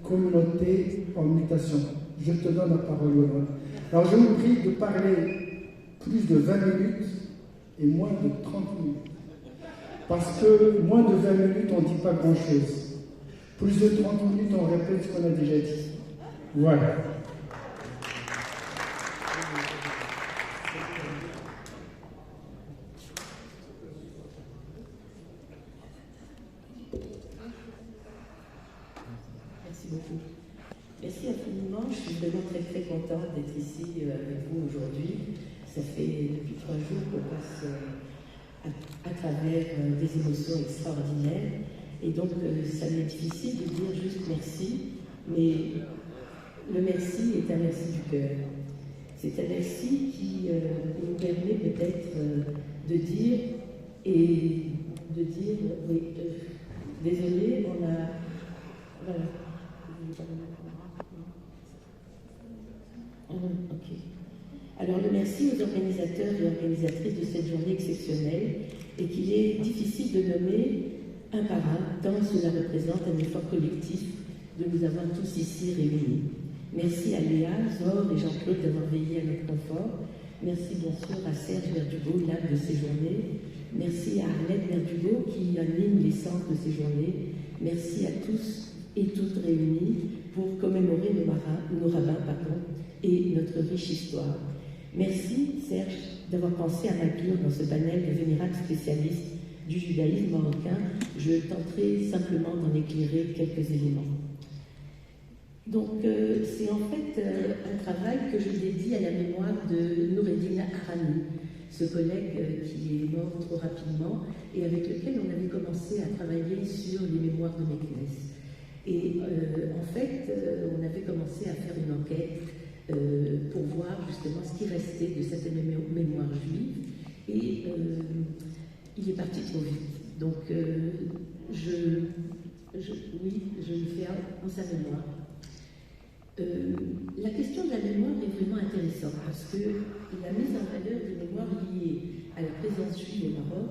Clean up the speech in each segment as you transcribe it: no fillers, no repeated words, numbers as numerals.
Communauté en mutation. Je te donne la parole, Laurent. Alors je vous prie de parler plus de 20 minutes et moins de 30 minutes. Parce que moins de 20 minutes, on ne dit pas grand-chose. Plus de 30 minutes, on répète ce qu'on a déjà dit. Voilà. Merci beaucoup. Merci infiniment. Je suis vraiment très contente d'être ici avec vous aujourd'hui. Ça fait depuis 3 jours qu'on passe à travers des émotions extraordinaires. Et donc, ça m'est difficile de dire juste merci, mais le merci est un merci du cœur. C'est un merci qui nous permet peut-être de dire, oui, désolé, on a... Voilà. Ok. Alors le merci aux organisateurs et organisatrices de cette journée exceptionnelle et qu'il est difficile de nommer un par un, tant cela représente un effort collectif de nous avoir tous ici réunis. Merci à Léa, Zor et Jean-Claude d'avoir veillé à notre confort. Merci bien sûr à Serge Verdugo, l'âme de ces journées. Merci à Arlette Verdugo qui anime l'essence de ces journées. Merci à tous et toutes réunis pour commémorer nos rabbins et notre riche histoire. Merci Serge d'avoir pensé à m'inclure dans ce panel de vénérables spécialistes du judaïsme marocain. Je tenterai simplement d'en éclairer quelques éléments. Donc c'est en fait un travail que je dédie à la mémoire de Noureddin Harami, ce collègue qui est mort trop rapidement et avec lequel on avait commencé à travailler sur les mémoires de Meknès. Et en fait, on avait commencé à faire une enquête pour voir justement ce qui restait de cette mémoire juive. Et il est parti trop vite. Donc, je le fais en sa mémoire. La question de la mémoire est vraiment intéressante parce que la mise en valeur des mémoires liées à la présence juive au Maroc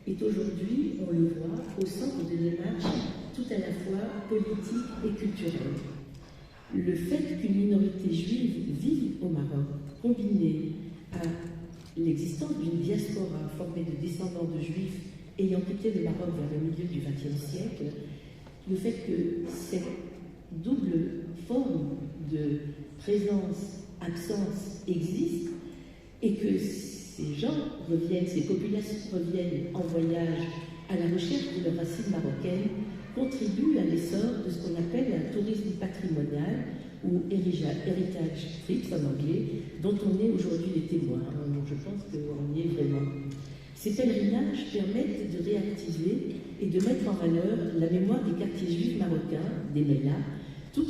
est aujourd'hui, on le voit, au centre de démarches tout à la fois politique et culturelle. Le fait qu'une minorité juive vive au Maroc, combiné à l'existence d'une diaspora formée de descendants de juifs ayant quitté le Maroc vers le milieu du XXe siècle, le fait que cette double forme de présence-absence existe et que ces gens reviennent, ces populations reviennent en voyage à la recherche de leurs racines marocaines, contribue à l'essor de ce qu'on appelle un tourisme patrimonial ou heritage trips en anglais, dont on est aujourd'hui les témoins. Je pense qu'on y est vraiment. Ces pèlerinages permettent de réactiver et de mettre en valeur la mémoire des quartiers juifs marocains, des Mélas, tout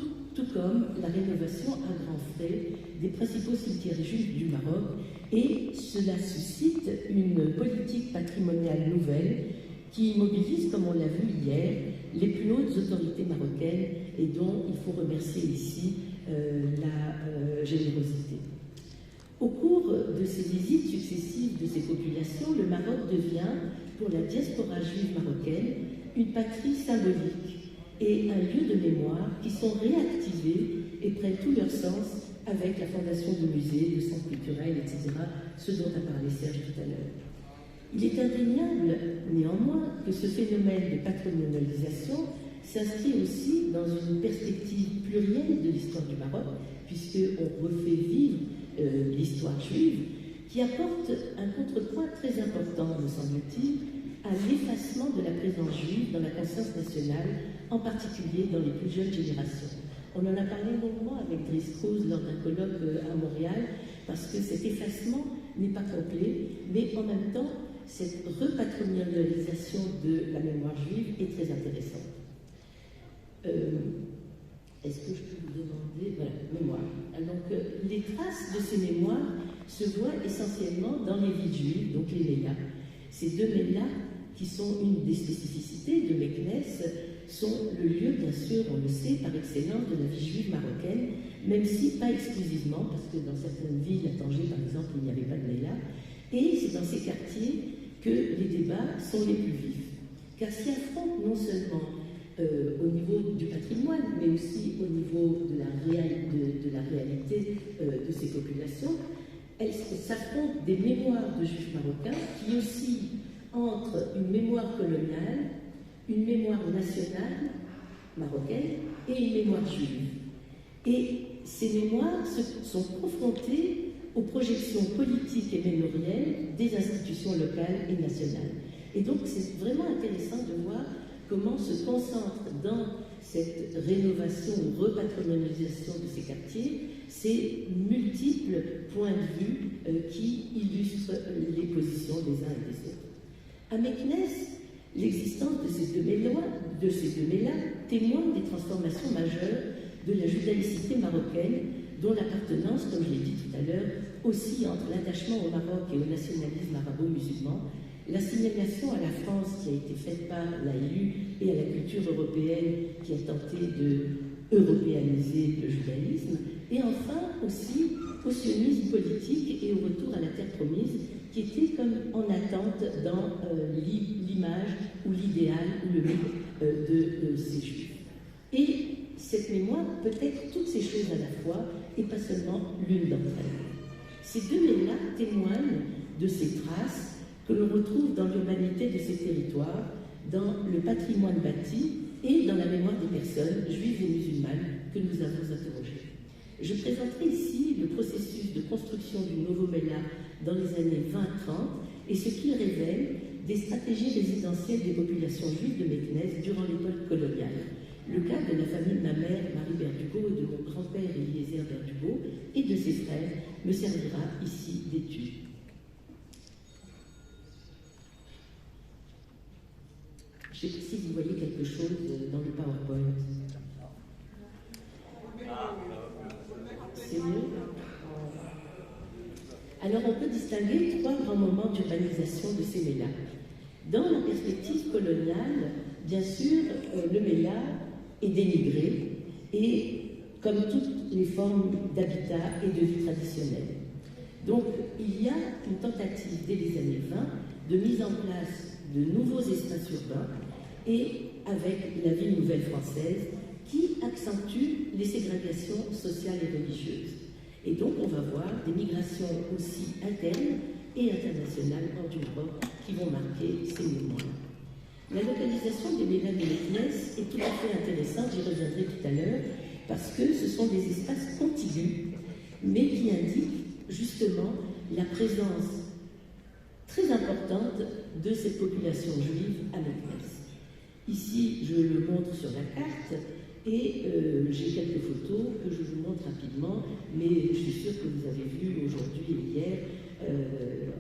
comme la rénovation à grands frais des principaux cimetières juifs du Maroc, et cela suscite une politique patrimoniale nouvelle qui mobilise, comme on l'a vu hier, les plus hautes autorités marocaines et dont il faut remercier ici la générosité. Au cours de ces visites successives de ces populations, le Maroc devient, pour la diaspora juive marocaine, une patrie symbolique et un lieu de mémoire qui sont réactivés et prennent tout leur sens avec la fondation de musées, de centres culturels, etc., ce dont a parlé Serge tout à l'heure. Il est indéniable, néanmoins, que ce phénomène de patrimonialisation s'inscrit aussi dans une perspective plurielle de l'histoire du Maroc, puisqu'on refait vivre l'histoire juive, qui apporte un contrepoint très important, me semble-t-il, à l'effacement de la présence juive dans la conscience nationale, en particulier dans les plus jeunes générations. On en a parlé longuement avec Driss Cruz lors d'un colloque à Montréal, parce que cet effacement n'est pas complet, mais en même temps, cette repatrimonialisation de la mémoire juive est très intéressante. Est-ce que je peux vous demander... Voilà, mémoire. Donc, les traces de ces mémoires se voient essentiellement dans les villes juives, donc les Mélas. Ces deux Mélas, qui sont une des spécificités de Meknès, sont le lieu, bien sûr, on le sait, par excellence de la vie juive marocaine, même si pas exclusivement, parce que dans certaines villes, à Tanger par exemple, il n'y avait pas de Mélas. Et c'est dans ces quartiers que les débats sont les plus vifs. Car s'y affrontent non seulement au niveau du patrimoine, mais aussi au niveau de la réalité de ces populations. S'affrontent des mémoires de juifs marocains qui oscillent entre une mémoire coloniale, une mémoire nationale marocaine et une mémoire juive. Et ces mémoires sont confrontées aux projections politiques et mémorielles des institutions locales et nationales. Et donc c'est vraiment intéressant de voir comment se concentrent dans cette rénovation ou repatrimonialisation de ces quartiers ces multiples points de vue qui illustrent les positions des uns et des autres. À Meknès, l'existence de ces deux mélats témoigne des transformations majeures de la judaïcité marocaine, dont l'appartenance, comme je l'ai dit tout à l'heure, aussi entre l'attachement au Maroc et au nationalisme arabo-musulman, l'assimilation à la France qui a été faite par l'ALU et à la culture européenne qui a tenté de européaniser le judaïsme, et enfin aussi au sionisme politique et au retour à la terre promise qui était comme en attente dans l'image ou l'idéal ou le mythe de ces juifs. Et cette mémoire peut être toutes ces choses à la fois et pas seulement l'une d'entre elles. Ces deux mélats témoignent de ces traces que l'on retrouve dans l'urbanité de ces territoires, dans le patrimoine bâti et dans la mémoire des personnes juives et musulmanes que nous avons interrogées. Je présenterai ici le processus de construction du nouveau Mela dans les années 20-30 et ce qu'il révèle des stratégies résidentielles des populations juives de Meknès durant l'époque coloniale. Le cas de la famille de ma mère, Marie Berdugo, et de mon grand-père, Eliezer Berdugo, et de ses frères, me servira ici d'étude. Je ne sais pas si vous voyez quelque chose dans le PowerPoint. C'est mieux. Alors on peut distinguer trois grands moments d'urbanisation de ces Mélas. Dans la perspective coloniale, bien sûr, le Méla est dénigré et comme toutes les formes d'habitat et de vie traditionnelle. Donc il y a une tentative dès les années 20 de mise en place de nouveaux espaces urbains et avec la vie nouvelle française qui accentue les ségrégations sociales et religieuses. Et donc on va voir des migrations aussi internes et internationales hors du Maroc qui vont marquer ces mouvements. La localisation des Mélas de Meknès est tout à fait intéressante, j'y reviendrai tout à l'heure, parce que ce sont des espaces contigus, mais qui indiquent justement la présence très importante de cette population juive à Meknès. Ici, je le montre sur la carte, et j'ai quelques photos que je vous montre rapidement, mais je suis sûre que vous avez vu aujourd'hui et hier,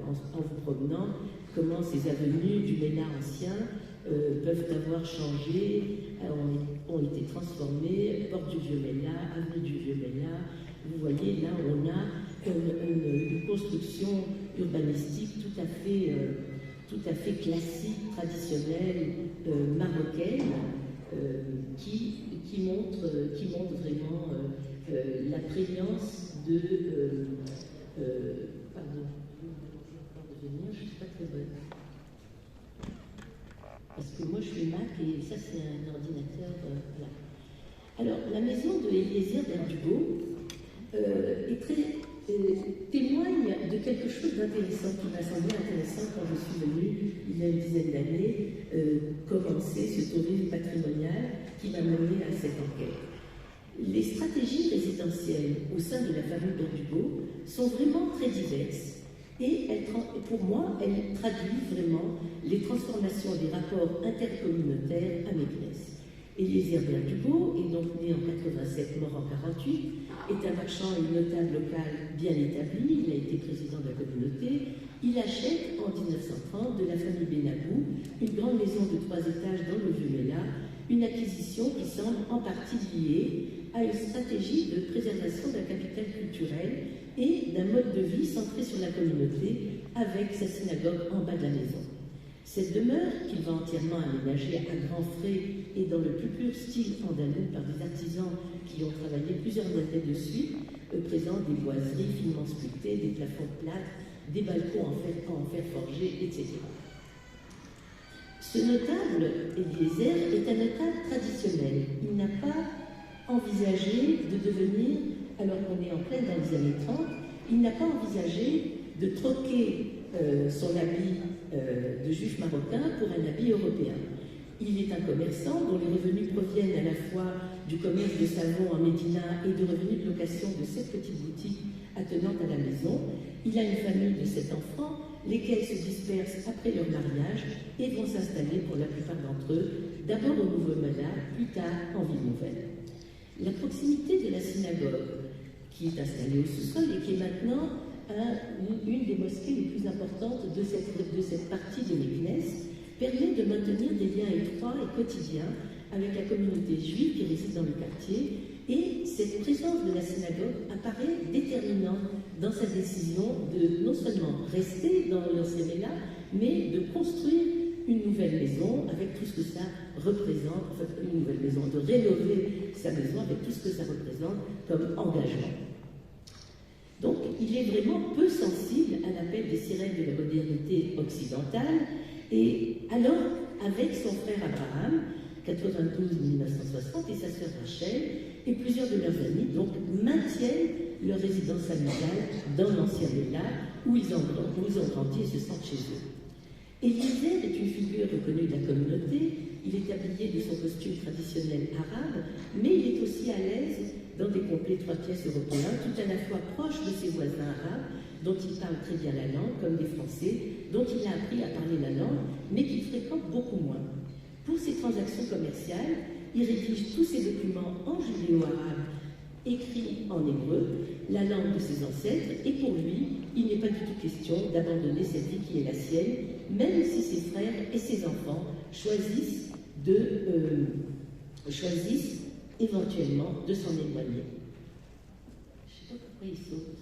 en vous promenant, comment ces avenues du Méla ancien peuvent avoir changé, ont été transformées, porte du Vieux Méla, avenue du Vieux Méla. Vous voyez, là, on a une construction urbanistique tout à fait classique, traditionnelle, marocaine, qui montre vraiment la prégnance de... pardon, je ne suis pas très bonne. Parce que moi je suis Mac et ça c'est un ordinateur. Là. Alors, la maison de Eliezer Berdugo témoigne de quelque chose d'intéressant qui m'a semblé intéressant quand je suis venue il y a une dizaine d'années commencer ce tourisme patrimonial qui m'a mené à cette enquête. Les stratégies résidentielles au sein de la famille Berdugo sont vraiment très diverses et pour moi, elles traduisent vraiment les transformations des rapports intercommunautaires à Meknès. Eliezer Berdugo est donc né en 87, mort en 48, est un marchand et une notable locale bien établi, il a été président de la communauté. Il achète en 1930 de la famille Benabou une grande maison de 3 étages dans le Vieux Méla, une acquisition qui semble en partie liée à une stratégie de préservation d'un capital culturel et d'un mode de vie centré sur la communauté avec sa synagogue en bas de la maison. Cette demeure, qu'il va entièrement aménager à grands frais et dans le plus pur style andalou par des artisans qui ont travaillé plusieurs années de suite, présente des boiseries finement sculptées, des plafonds plats, des balcons en fer forgé, etc. Ce notable, Eliezer, est un notable traditionnel. Il n'a pas envisagé de devenir, alors qu'on est en pleine dans les années 30, il n'a pas envisagé de troquer son habit de juif marocain pour un habit européen. Il est un commerçant dont les revenus proviennent à la fois du commerce de savon en Médina et de revenus de location de 7 petites boutiques attenantes à la maison. Il a une famille de 7 enfants, lesquels se dispersent après leur mariage et vont s'installer pour la plupart d'entre eux, d'abord au Nouveau-Mala, plus tard en Ville Nouvelle. La proximité de la synagogue, qui est installée au sous-sol et qui est maintenant une des mosquées les plus importantes de cette partie de Meknès, permet de maintenir des liens étroits et quotidiens avec la communauté juive qui réside dans le quartier, et cette présence de la synagogue apparaît déterminante dans sa décision de non seulement rester dans l'ancien Mela, mais de construire une nouvelle maison avec tout ce que ça représente, enfin une nouvelle maison, de rénover sa maison avec tout ce que ça représente comme engagement. Donc il est vraiment peu sensible à l'appel des sirènes de la modernité occidentale, et alors avec son frère Abraham, 92-1960, et sa sœur Rachel, et plusieurs de leurs amis, donc maintiennent leur résidence familiale dans l'ancien Mela, où ils ont grandi et se sentent chez eux. Eliezer est une figure reconnue de la communauté. Il est habillé de son costume traditionnel arabe, mais il est aussi à l'aise dans des complets 3 pièces européens, tout à la fois proche de ses voisins arabes, dont il parle très bien la langue, comme des Français, dont il a appris à parler la langue, mais qu'il fréquente beaucoup moins. Pour ses transactions commerciales, il rédige tous ses documents en judéo-arabe, écrits en hébreu, la langue de ses ancêtres, et pour lui, il n'est pas du tout question d'abandonner cette vie qui est la sienne, même si ses frères et ses enfants choisissent éventuellement de s'en éloigner. Je ne sais pas pourquoi il saute.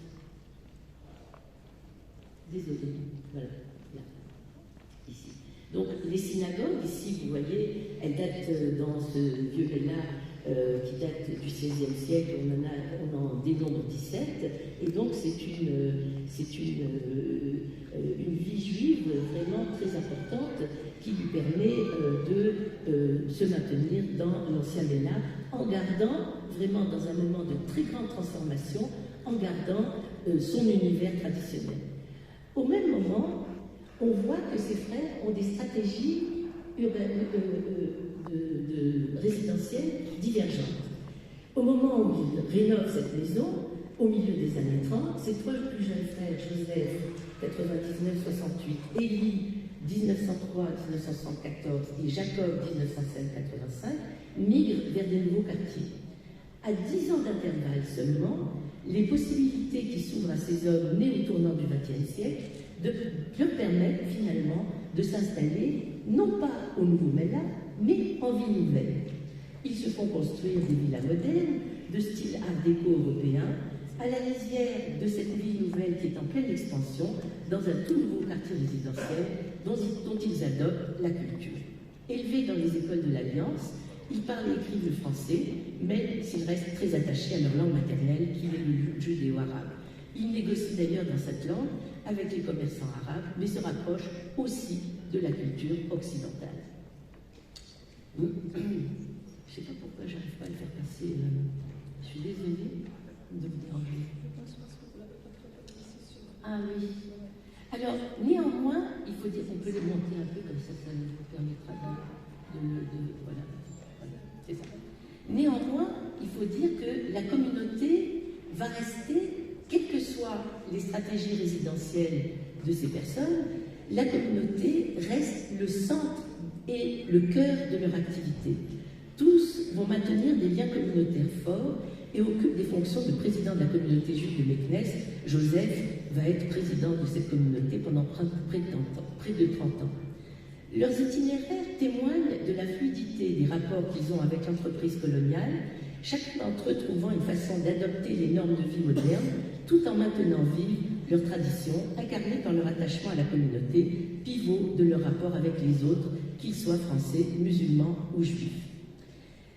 Désolé. Voilà, là, ici. Donc, les synagogues, ici, vous voyez, elles datent dans ce vieux Mela qui date du XVIe siècle, on en dénombre 17, et donc c'est une vie juive vraiment très importante qui lui permet de se maintenir dans l'ancien Mela, en gardant, vraiment dans un moment de très grande transformation, en gardant son univers traditionnel. Au même moment, on voit que ses frères ont des stratégies résidentielles divergentes. Au moment où il rénove cette maison, au milieu des années 30, ses 3 plus jeunes frères, Joseph, 99-68, Élie, 1903-1974 et Jacob, 1905-85, migrent vers de nouveaux quartiers. À 10 ans d'intervalle seulement, les possibilités qui s'ouvrent à ces hommes nés au tournant du XXe siècle leur permettent finalement de s'installer, non pas au Nouveau Mela, mais en Ville Nouvelle. Ils se font construire des villas modernes, de style art déco européen, à la lisière de cette ville nouvelle qui est en pleine expansion, dans un tout nouveau quartier résidentiel dont ils adoptent la culture. Élevés dans les écoles de l'Alliance, ils parlent et écrivent le français, mais ils restent très attachés à leur langue maternelle, qui est le judéo-arabe. Ils négocient d'ailleurs dans cette langue avec les commerçants arabes, mais se rapprochent aussi de la culture occidentale. Je ne sais pas pourquoi je n'arrive pas à le faire passer. Je suis désolée de vous déranger. Ah oui. Alors, néanmoins, il faut dire qu'on peut les monter un peu, comme ça nous permettra voilà, c'est ça. Néanmoins, il faut dire que la communauté va rester, quelles que soient les stratégies résidentielles de ces personnes, la communauté reste le centre et le cœur de leur activité. Tous vont maintenir des liens communautaires forts et occupent des fonctions de président de la communauté juive de Meknès. Joseph va être président de cette communauté pendant près de 30 ans. Leurs itinéraires témoignent de la fluidité des rapports qu'ils ont avec l'entreprise coloniale, chacun d'entre eux trouvant une façon d'adopter les normes de vie modernes, tout en maintenant vive leur tradition, incarnée par leur attachement à la communauté, pivot de leur rapport avec les autres, qu'ils soient français, musulmans ou juifs.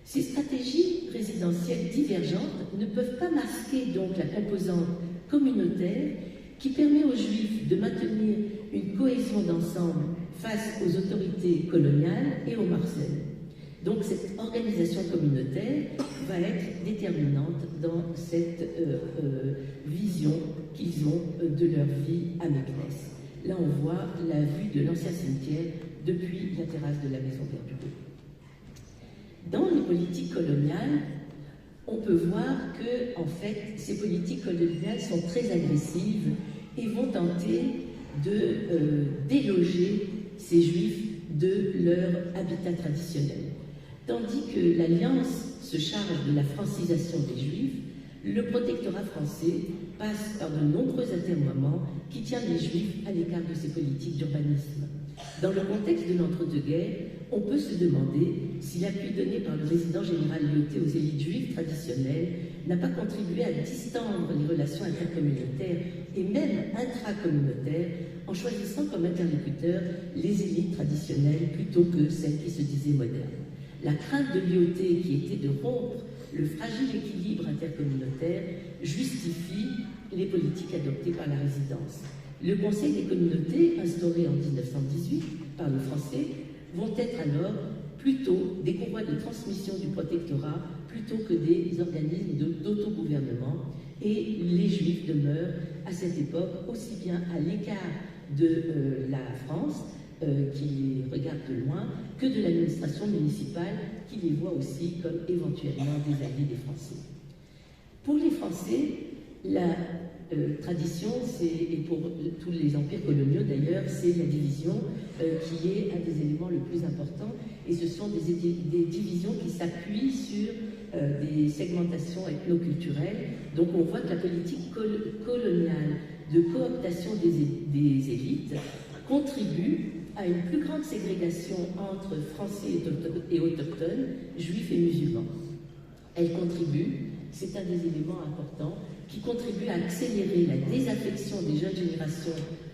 Ces stratégies résidentielles divergentes ne peuvent pas masquer donc la composante communautaire qui permet aux Juifs de maintenir une cohésion d'ensemble face aux autorités coloniales et aux Marseillais. Donc cette organisation communautaire va être déterminante dans cette vision qu'ils ont de leur vie à Meknès. Là, on voit la vue de l'ancien cimetière depuis la terrasse de la maison Verdugo. Dans les politiques coloniales, on peut voir que, en fait, ces politiques coloniales sont très agressives et vont tenter de déloger ces Juifs de leur habitat traditionnel. Tandis que l'Alliance se charge de la francisation des Juifs, le protectorat français passe par de nombreux atermoiements qui tiennent les Juifs à l'écart de ces politiques d'urbanisme. Dans le contexte de l'entre-deux-guerres, on peut se demander si l'appui donné par le résident général Lyoté aux élites juives traditionnelles n'a pas contribué à distendre les relations intercommunautaires et même intracommunautaires en choisissant comme interlocuteurs les élites traditionnelles plutôt que celles qui se disaient modernes. La crainte de Lyoté, qui était de rompre le fragile équilibre intercommunautaire, justifie les politiques adoptées par la résidence. Le Conseil des communautés, instauré en 1918 par les Français, vont être alors plutôt des convois de transmission du protectorat plutôt que des organismes d'autogouvernement, et les Juifs demeurent à cette époque aussi bien à l'écart de la France, qui les regarde de loin, que de l'administration municipale, qui les voit aussi comme éventuellement des alliés des Français. Pour les Français, la tradition, et pour tous les empires coloniaux d'ailleurs, c'est la division qui est un des éléments les plus importants, et ce sont des divisions qui s'appuient sur des segmentations ethno-culturelles. Donc on voit que la politique coloniale de cooptation des élites contribue à une plus grande ségrégation entre Français et autochtones, Juifs et musulmans. Elle contribue, c'est un des éléments importants, qui contribue à accélérer la désaffection des jeunes générations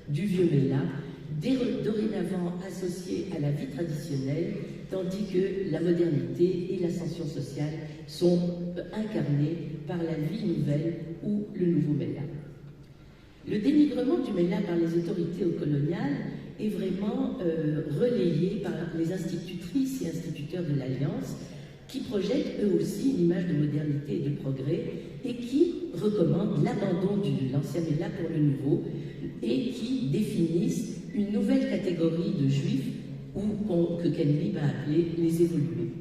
du vieux Mela, dorénavant associée à la vie traditionnelle, tandis que la modernité et l'ascension sociale sont incarnées par la vie nouvelle ou le nouveau Mela. Le dénigrement du Mela par les autorités coloniales est vraiment relayé par les institutrices et instituteurs de l'Alliance, qui projettent eux aussi une image de modernité et de progrès, et qui recommandent l'abandon de l'ancien Mela pour le nouveau, et qui définissent une nouvelle catégorie de Juifs, ou que Kennedy va appeler les évolués.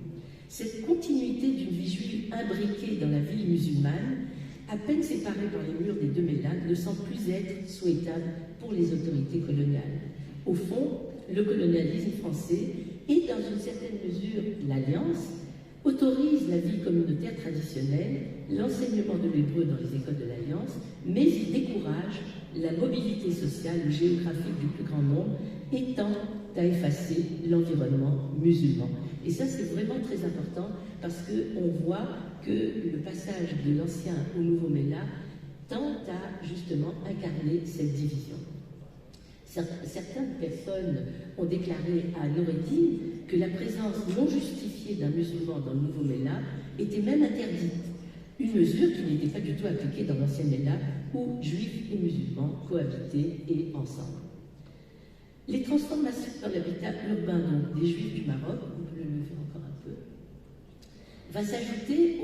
Cette continuité d'une vie juive imbriquée dans la vie musulmane, à peine séparée par les murs des deux Mélas, ne semble plus être souhaitable pour les autorités coloniales. Au fond, le colonialisme français et, dans une certaine mesure, l'Alliance, autorise la vie communautaire traditionnelle, l'enseignement de l'hébreu dans les écoles de l'Alliance, mais il décourage la mobilité sociale ou géographique du plus grand nombre et tend à effacer l'environnement musulman. Et ça, c'est vraiment très important parce qu'on voit que le passage de l'ancien au nouveau Mela tend à justement incarner cette division. Certaines personnes ont déclaré à Noureddin que la présence non justifiée d'un musulman dans le nouveau Mela était même interdite, une mesure qui n'était pas du tout appliquée dans l'ancien Mela où juifs et musulmans cohabitaient et ensemble. Les transformations dans l'habitat urbain des juifs du Maroc, on peut le lever encore un peu, va s'ajouter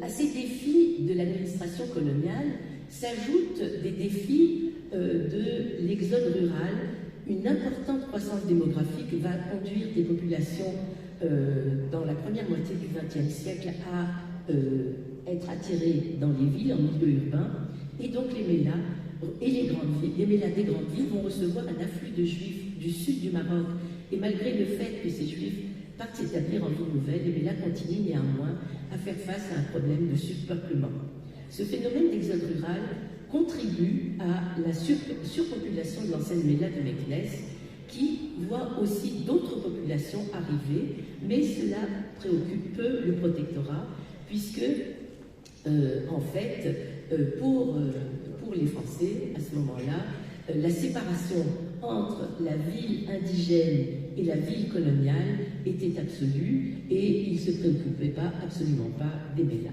à ces défis de l'administration coloniale s'ajoutent des défis de l'exode rural. Une importante croissance démographique va conduire des populations dans la première moitié du XXe siècle à être attirées dans les villes, en milieu urbain, et donc les Mélas et les Mélas des grandes villes vont recevoir un afflux de Juifs du sud du Maroc. Et malgré le fait que ces Juifs partent s'établir en ville nouvelle, les Mélas continuent néanmoins à faire face à un problème de surpeuplement. Ce phénomène d'exode rural contribue à la surpopulation de l'ancienne Méla de Meknès, qui voit aussi d'autres populations arriver, mais cela préoccupe peu le protectorat, puisque, en fait, pour les Français, à ce moment-là, la séparation entre la ville indigène et la ville coloniale était absolue, et ils ne se préoccupaient absolument pas des Mélas.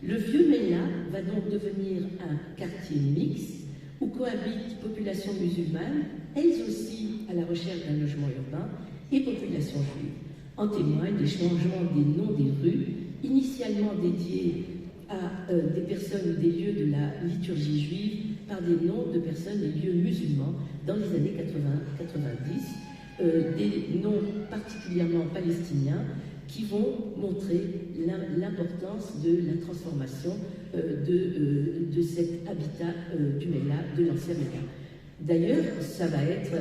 Le vieux Mela va donc devenir un quartier mixte où cohabitent populations musulmanes, elles aussi à la recherche d'un logement urbain, et population juive. En témoignent les changements des noms des rues, initialement dédiés à des personnes ou des lieux de la liturgie juive par des noms de personnes et lieux musulmans dans les années 80-90, des noms particulièrement palestiniens qui vont montrer l'importance de la transformation de cet habitat du Mela, de l'ancien Mela. D'ailleurs, ça va être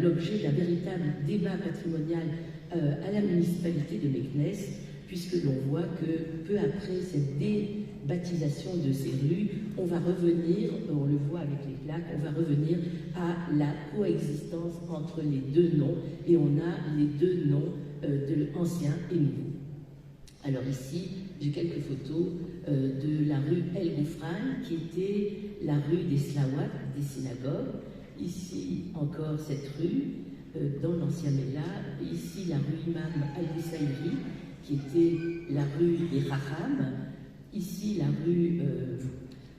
l'objet d'un véritable débat patrimonial à la municipalité de Meknès, puisque l'on voit que peu après cette débaptisation de ces rues, on va revenir, on le voit avec les plaques, on va revenir à la coexistence entre les deux noms, et on a les deux noms de ancien et nouveau. Alors ici, j'ai quelques photos de la rue El Ghoufran, qui était la rue des Slawat, des synagogues. Ici encore cette rue, dans l'ancien Mela. Ici la rue Imam Al-Boussaïri, qui était la rue des Raham. Ici la rue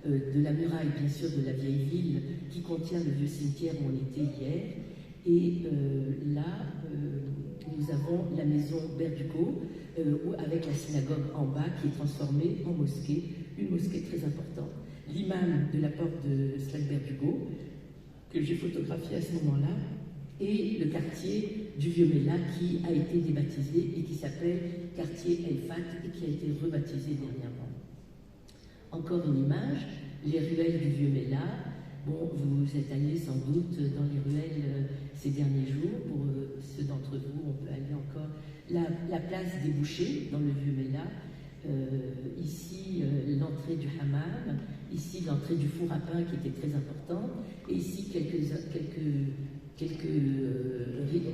de la muraille, bien sûr, de la vieille ville, qui contient le vieux cimetière où on était hier. Et là, nous avons la maison Berdugo, avec la synagogue en bas, qui est transformée en mosquée, une mosquée très importante. L'imam de la porte de Slag Berdugo, que j'ai photographié à ce moment-là, et le quartier du Vieux Mela qui a été débaptisé et qui s'appelle quartier El Fat et qui a été rebaptisé dernièrement. Encore une image, les ruelles du Vieux Mela. Bon, vous êtes allés sans doute dans les ruelles ces derniers jours. Pour ceux d'entre vous, on peut aller encore. La place des bouchers dans le Vieux Mela. Ici, l'entrée du hammam. Ici, l'entrée du four à pain qui était très importante. Et ici, quelques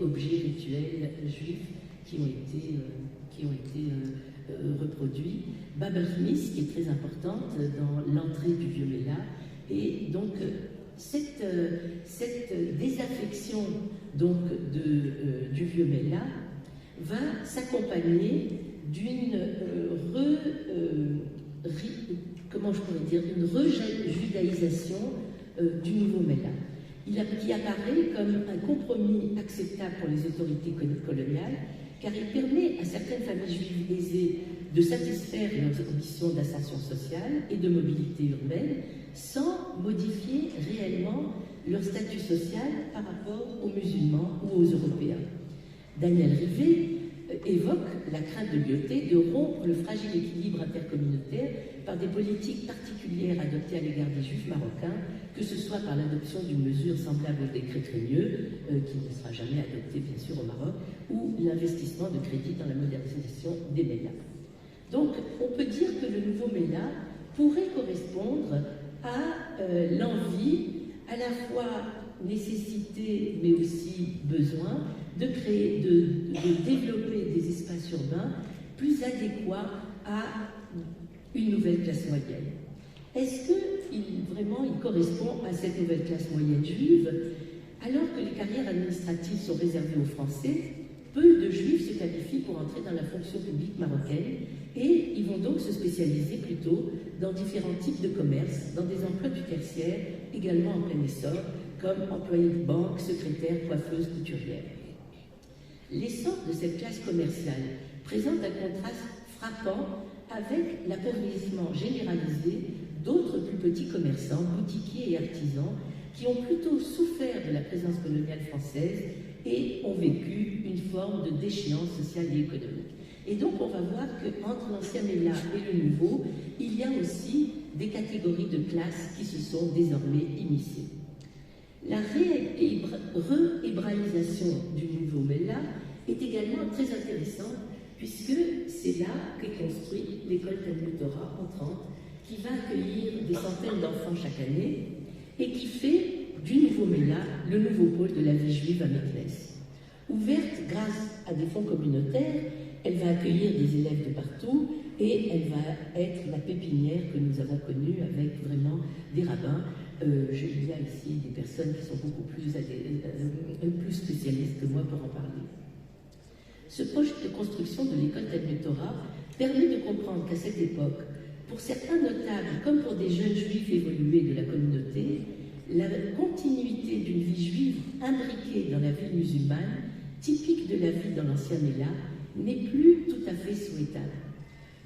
objets rituels juifs qui ont été reproduits. Bab el-Khmis, qui est très importante dans l'entrée du Vieux Mela. Et donc, cette désaffection donc, du Vieux Mela va s'accompagner d'une une rejudaïsation du Nouveau Mela, qui apparaît comme un compromis acceptable pour les autorités coloniales, car il permet à certaines familles juives aisées de satisfaire leurs ambitions d'ascension sociale et de mobilité urbaine sans modifier réellement leur statut social par rapport aux musulmans ou aux Européens. Daniel Rivet évoque la crainte de l'IOT de rompre le fragile équilibre intercommunautaire par des politiques particulières adoptées à l'égard des Juifs marocains, que ce soit par l'adoption d'une mesure semblable au décret Trémieux, qui ne sera jamais adopté bien sûr au Maroc, ou l'investissement de crédit dans la modernisation des Mélas. Donc on peut dire que le nouveau Méla pourrait correspondre à l'envie, à la fois nécessité mais aussi besoin de créer, de développer des espaces urbains plus adéquats à une nouvelle classe moyenne. Est-ce qu'il vraiment il correspond à cette nouvelle classe moyenne juive? Alors que les carrières administratives sont réservées aux Français, peu de Juifs se qualifient pour entrer dans la fonction publique marocaine et ils vont donc se spécialiser plutôt dans différents types de commerces, dans des emplois du tertiaire, également en plein essor, comme employés de banque, secrétaires, coiffeuses, couturières. L'essor de cette classe commerciale présente un contraste frappant avec l'appauvrissement généralisé d'autres plus petits commerçants, boutiquiers et artisans qui ont plutôt souffert de la présence coloniale française et ont vécu une forme de déchéance sociale et économique. Et donc on va voir qu'entre l'ancien Méla et le nouveau, il y a aussi des catégories de classes qui se sont désormais initiées. La réhébraïsation du nouveau Méla est également très intéressante puisque c'est là qu'est construite l'école Talmud Torah en 30, qui va accueillir des centaines d'enfants chaque année et qui fait du nouveau Méla le nouveau pôle de la vie juive à Meknès. Ouverte grâce à des fonds communautaires, elle va accueillir des élèves de partout et elle va être la pépinière que nous avons connue avec vraiment des rabbins. Il y a ici des personnes qui sont beaucoup plus spécialistes que moi pour en parler. Ce projet de construction de l'école Talmud Torah permet de comprendre qu'à cette époque, pour certains notables comme pour des jeunes juifs évolués de la communauté, la continuité d'une vie juive imbriquée dans la vie musulmane, typique de la vie dans l'ancien Mela, n'est plus tout à fait souhaitable.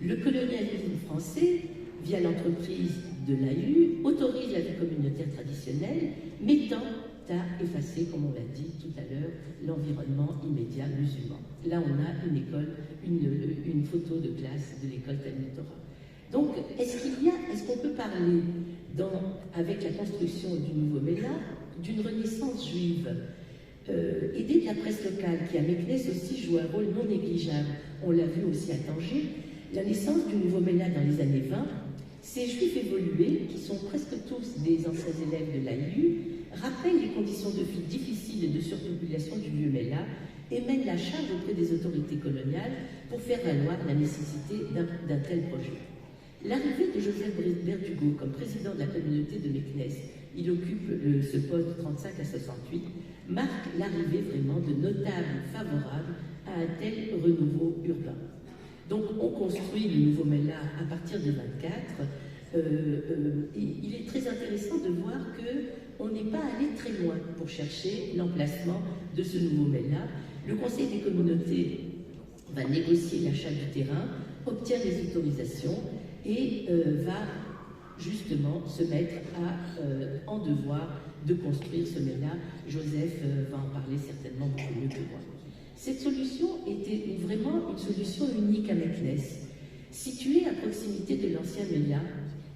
Le colonialisme français, via l'entreprise de l'AU, autorise la vie communautaire traditionnelle, mettant à effacer, comme on l'a dit tout à l'heure, l'environnement immédiat musulman. Là, on a une école, une photo de classe de l'école Talmud Torah. Donc, est-ce qu'on peut parler, avec la construction du nouveau Mela, d'une renaissance juive aidée de la presse locale, qui à Meknès aussi joue un rôle non négligeable. On l'a vu aussi à Tanger. La naissance du nouveau Mela dans les années 20, ces juifs évolués, qui sont presque tous des anciens élèves de l'AIU, rappellent les conditions de vie difficiles et de surpopulation du vieux Mela et mènent la charge auprès des autorités coloniales pour faire valoir la nécessité d'un tel projet. L'arrivée de Joseph Berdugo comme président de la communauté de Meknès, il occupe ce poste de 35 à 68, marque l'arrivée vraiment de notables favorables à un tel renouveau urbain. Donc on construit le nouveau Mela à partir de 24. Il est très intéressant de voir qu'on n'est pas allé très loin pour chercher l'emplacement de ce nouveau Mela. Le Conseil des communautés va négocier l'achat du terrain, obtient les autorisations et va justement se mettre en devoir de construire ce Mela. Joseph va en parler certainement beaucoup mieux que moi. Cette solution était vraiment une solution unique à Meknès. Située à proximité de l'ancien Mela,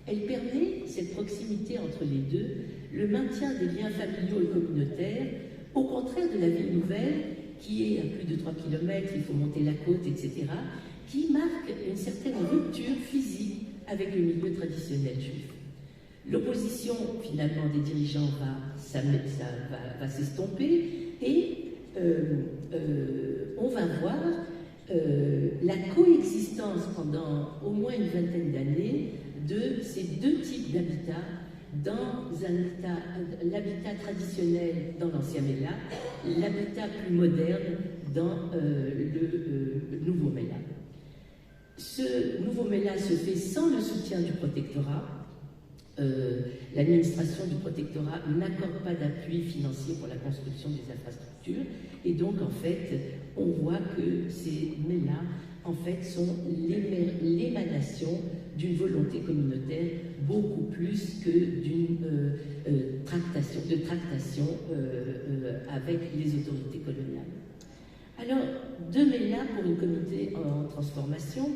elle permet, cette proximité entre les deux, le maintien des liens familiaux et communautaires, au contraire de la ville nouvelle, qui est à plus de 3 km, il faut monter la côte, etc., qui marque une certaine rupture physique avec le milieu traditionnel juif. L'opposition, finalement, des dirigeants va s'estomper et on va voir la coexistence pendant au moins une vingtaine d'années de ces deux types d'habitats dans l'habitat traditionnel dans l'ancien Mela, l'habitat plus moderne dans le nouveau Mela. Ce nouveau Mela se fait sans le soutien du protectorat. L'administration du protectorat n'accorde pas d'appui financier pour la construction des infrastructures et donc en fait on voit que ces Mela en fait sont l'émanation d'une volonté communautaire beaucoup plus que d'une tractation avec les autorités coloniales. Alors, deux Mela pour une communauté en transformation.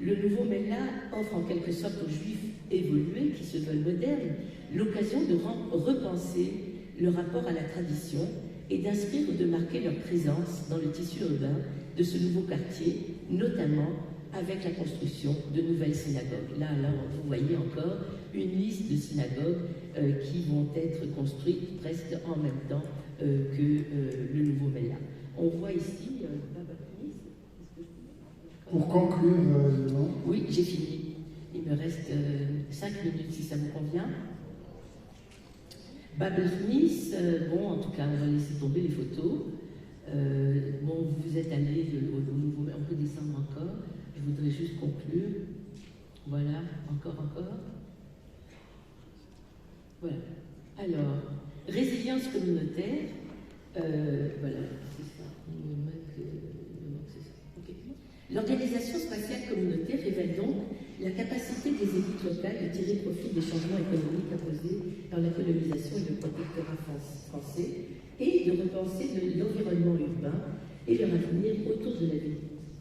Le nouveau Mela offre en quelque sorte aux Juifs évolués, qui se veulent modernes, l'occasion de repenser le rapport à la tradition et d'inscrire ou de marquer leur présence dans le tissu urbain de ce nouveau quartier, notamment avec la construction de nouvelles synagogues. Là, vous voyez encore une liste de synagogues qui vont être construites presque en même temps que le nouveau Mela. On voit ici... Pour conclure, oui, j'ai fini. Il me reste 5 minutes si ça vous convient. Babel Smith, bon, en tout cas, on va laisser tomber les photos. Bon, vous êtes allé au nouveau, on peut descendre encore. Je voudrais juste conclure. Voilà, encore. Voilà. Alors, résilience communautaire. Voilà, c'est ça. L'organisation spatiale communautaire révèle donc la capacité des élites locales de tirer profit des changements économiques imposés par la colonisation et le protectorat français et de repenser l'environnement urbain et leur avenir autour de la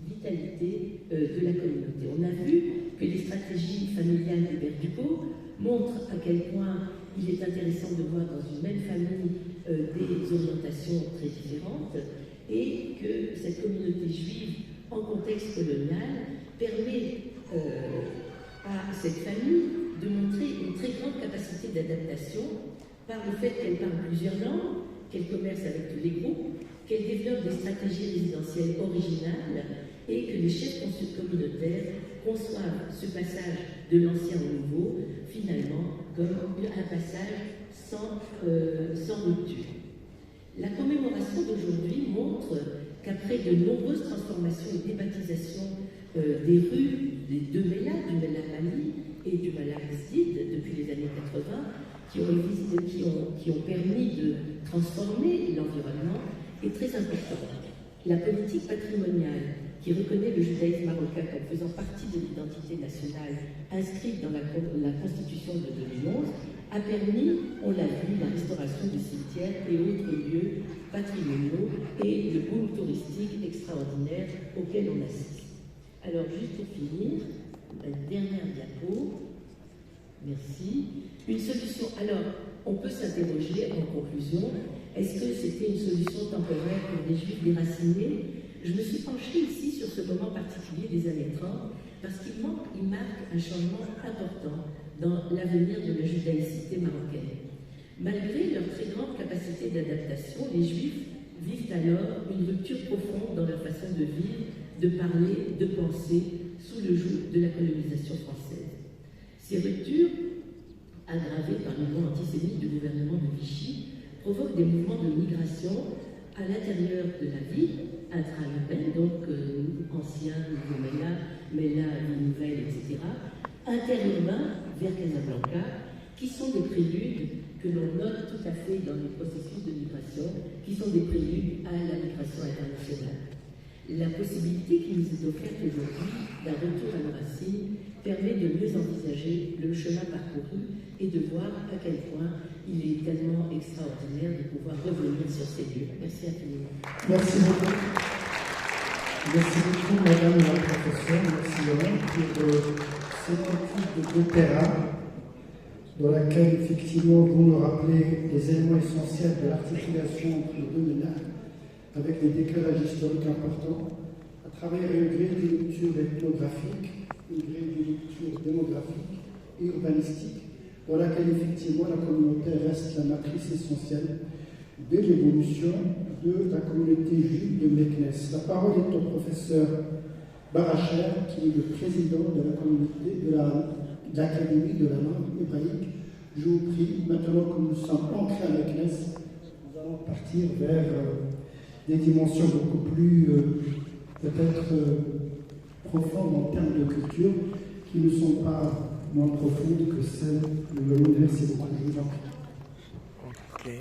vitalité de la communauté. On a vu que les stratégies familiales de Berdugo montrent à quel point il est intéressant de voir dans une même famille des orientations très différentes et que cette communauté juive en contexte colonial permet à cette famille de montrer une très grande capacité d'adaptation par le fait qu'elle parle plusieurs langues, qu'elle commerce avec tous les groupes, qu'elle développe des stratégies résidentielles originales et que les chefs communautaires conçoivent ce passage de l'ancien au nouveau, finalement, comme un passage sans rupture. La commémoration d'aujourd'hui montre qu'après de nombreuses transformations et débaptisations des rues des deux Mela, du Mela Mali et du Mela Hesdid depuis les années 80, qui ont qui ont permis de transformer l'environnement est très importante. La politique patrimoniale qui reconnaît le judaïsme marocain comme faisant partie de l'identité nationale inscrite dans la Constitution de 2011 a permis, on l'a vu, la restauration de cimetières et autres lieux patrimoniaux et le boom touristique extraordinaire auquel on assiste. Alors, juste pour finir, la dernière diapo. Merci. Une solution. Alors, on peut s'interroger en conclusion, est-ce que c'était une solution temporaire pour des Juifs déracinés? Je me suis penchée ici sur ce moment particulier des années 30 parce qu'il marque un changement important dans l'avenir de la judaïcité marocaine. Malgré leur très grande capacité d'adaptation, les Juifs vivent alors une rupture profonde dans leur façon de vivre, de parler, de penser, sous le joug de la colonisation française. Ces ruptures, aggravées par le mouvement antisémite du gouvernement de Vichy, provoquent des mouvements de migration à l'intérieur de la ville, intra-urbaine, donc ancien, nouveau Mela, ville nouvelle, etc., interurbains vers Casablanca, qui sont des préludes que l'on note tout à fait dans les processus de migration, qui sont des préludes à la migration internationale. La possibilité qui nous est offerte aujourd'hui d'un retour à nos racines permet de mieux envisager le chemin parcouru et de voir à quel point il est tellement extraordinaire de pouvoir revenir sur ces lieux. Merci infiniment. Merci beaucoup. Merci beaucoup, Madame la professeure. Merci Laurent pour cette étude de terrain dans laquelle, effectivement, vous nous rappelez les éléments essentiels de l'articulation entre les deux ménages, avec des décalages historiques importants, à travers une grille de lecture ethnographique, une grille de lecture démographique et urbanistique, dans laquelle effectivement la communauté reste la matrice essentielle de l'évolution de la communauté juive de Meknes. La parole est au professeur Baracher, qui est le président de la communauté de l'Académie de la langue hébraïque. Je vous prie, maintenant que nous sommes ancrés à Meknes, nous allons partir vers des dimensions beaucoup plus peut-être profondes en termes de culture, qui ne sont pas moins profondes que celles de l'université. Je vous en prie.